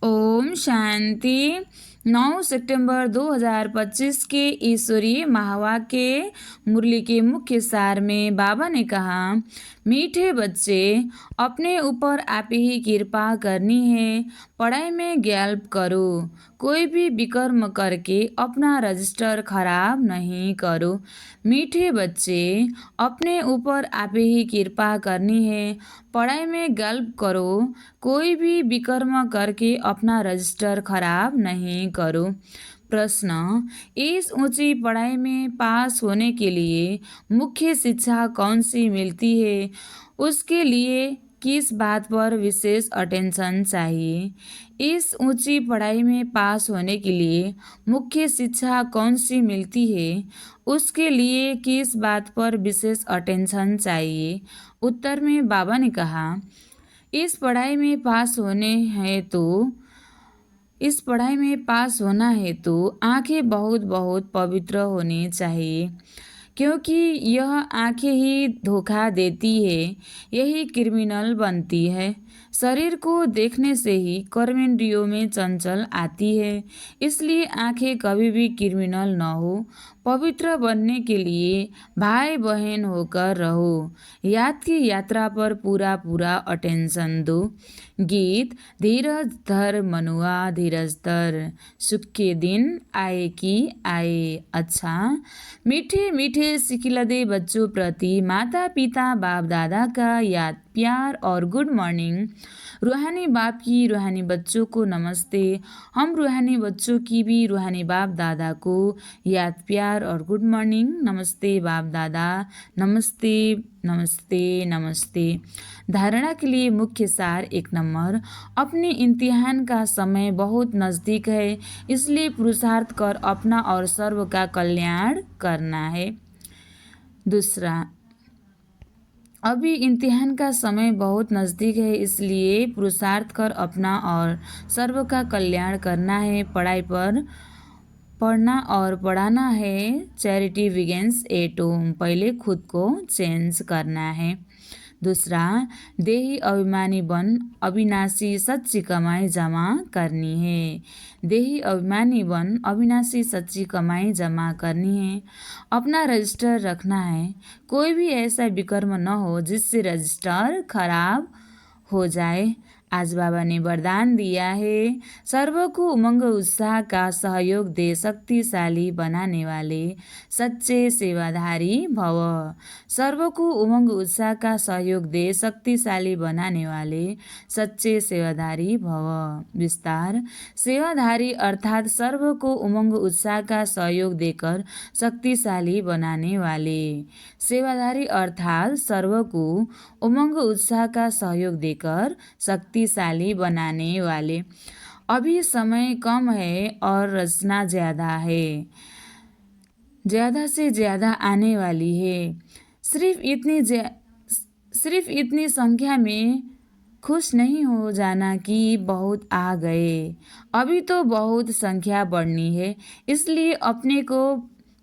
ओम शांति। 9 सितंबर 2025 के ईश्वरीय महावाक्य मुरली के मुख्य सार में बाबा ने कहा, मीठे बच्चे, अपने ऊपर आप ही कृपा करनी है। पढ़ाई में गैल्प करो, कोई भी विकर्म करके अपना रजिस्टर खराब नहीं करो। मीठे बच्चे, अपने ऊपर आप ही कृपा करनी है। पढ़ाई में गल्प करो, कोई भी विकर्म करके अपना रजिस्टर खराब नहीं करो। प्रश्न, इस ऊंची पढ़ाई में पास होने के लिए मुख्य शिक्षा कौन सी मिलती है? उसके लिए किस बात पर विशेष अटेंशन चाहिए? इस ऊंची पढ़ाई में पास होने के लिए मुख्य शिक्षा कौन सी मिलती है? उसके लिए किस बात पर विशेष अटेंशन चाहिए? उत्तर में बाबा ने कहा, इस पढ़ाई में पास होना है तो आंखें बहुत बहुत पवित्र होनी चाहिए, क्योंकि यह आंखें ही धोखा देती है, यही क्रिमिनल बनती है। शरीर को देखने से ही कर्मेंद्रियों में चंचल आती है, इसलिए आंखें कभी भी क्रिमिनल न हो। पवित्र बनने के लिए भाई बहन होकर रहो। याद की यात्रा पर पूरा पूरा अटेंशन दो। गीत, धीरज धर मनुआ धीरज धर, सुख के दिन आए कि आए। अच्छा, मीठे मीठे सिखिलदे बच्चों प्रति माता पिता बाप दादा का याद प्यार और गुड मॉर्निंग। रूहानी बाप की रूहानी बच्चों को नमस्ते। हम रूहानी बच्चों की भी रूहानी बाप दादा को याद प्यार और गुड मॉर्निंग। नमस्ते बाप दादा, नमस्ते नमस्ते नमस्ते। धारणा के लिए मुख्य सार 1 नंबर, अपने इम्तिहान का समय बहुत नज़दीक है, इसलिए पुरुषार्थ कर अपना और सर्व का कल्याण करना है। दूसरा, अभी इम्तिहान का समय बहुत नज़दीक है, इसलिए पुरुषार्थ कर अपना और सर्व का कल्याण करना है। पढ़ाई पर पढ़ना और पढ़ाना है। चैरिटी बिगिंस एट होम, पहले खुद को चेंज करना है। दूसरा, देही अभिमानी बन, अविनाशी सच्ची कमाई जमा करनी है। देही अभिमानी बन, अविनाशी सच्ची कमाई जमा करनी है। अपना रजिस्टर रखना है, कोई भी ऐसा विकर्म न हो जिससे रजिस्टर खराब हो जाए। आज बाबा ने वरदान दिया है, सर्व को उमंग उत्साह का सहयोग दे शक्तिशाली बनाने वाले सच्चे सेवाधारी भव। सर्व को उमंग उत्साह का सहयोग दे शक्तिशाली बनाने वाले सच्चे सेवाधारी भव। विस्तार, सेवाधारी अर्थात सर्व को उमंग उत्साह का सहयोग देकर शक्तिशाली बनाने वाले। सेवाधारी अर्थात सर्व को उमंग उत्साह का सहयोग देकर शक्तिशाली बनाने वाले। अभी समय कम है और रचना ज़्यादा है, ज़्यादा से ज़्यादा आने वाली है। सिर्फ इतनी संख्या में खुश नहीं हो जाना कि बहुत आ गए, अभी तो बहुत संख्या बढ़नी है, इसलिए अपने को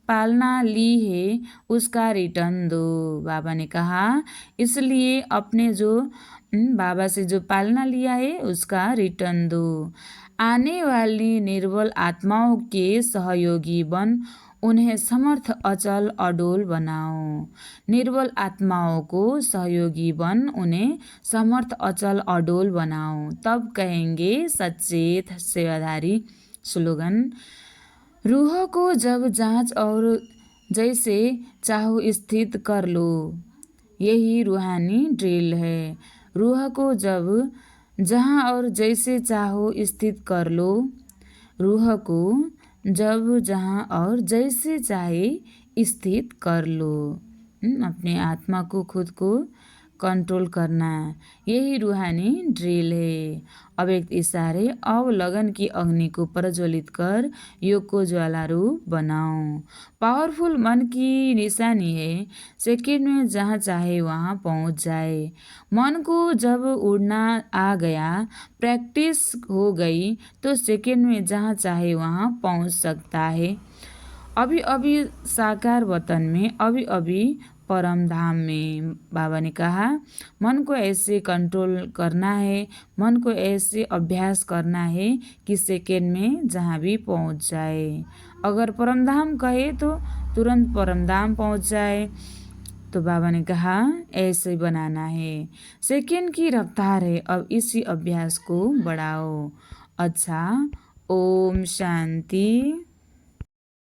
पालना ली है उसका रिटर्न दो। बाबा ने कहा, इसलिए अपने जो बाबा से जो पालना लिया है उसका रिटर्न दो। आने वाली निर्बल आत्माओं के सहयोगी बन, उन्हें समर्थ अचल अडोल बनाओ। निर्बल आत्माओं को सहयोगी बन, उन्हें समर्थ अचल अडोल बनाओ, तब कहेंगे सच्चे सेवाधारी। स्लोगन, रूह को जब जांच और जैसे चाहो स्थित कर लो, यही रूहानी ड्रिल है। रूह को जब जहाँ और जैसे चाहो स्थित कर लो, रूह को जब जहाँ और जैसे चाहे स्थित कर लो। अपने आत्मा को खुद को कंट्रोल करना, यही रूहानी ड्रिल है। अब एक इशारे, अब लगन की अग्नि को प्रज्वलित कर योग को ज्वाला रूप बनाओ। पावरफुल मन की निशानी है, सेकंड में जहाँ चाहे वहाँ पहुँच जाए। मन को जब उड़ना आ गया, प्रैक्टिस हो गई, तो सेकंड में जहाँ चाहे वहाँ पहुँच सकता है। अभी अभी साकार वतन में, अभी अभी परम धाम में। बाबा ने कहा मन को ऐसे कंट्रोल करना है, मन को ऐसे अभ्यास करना है कि सेकेंड में जहाँ भी पहुँच जाए। अगर परमधाम कहे तो तुरंत परमधाम पहुँच जाए। तो बाबा ने कहा ऐसे बनाना है, सेकेंड की रफ्तार है, अब इसी अभ्यास को बढ़ाओ। अच्छा, ओम शांति।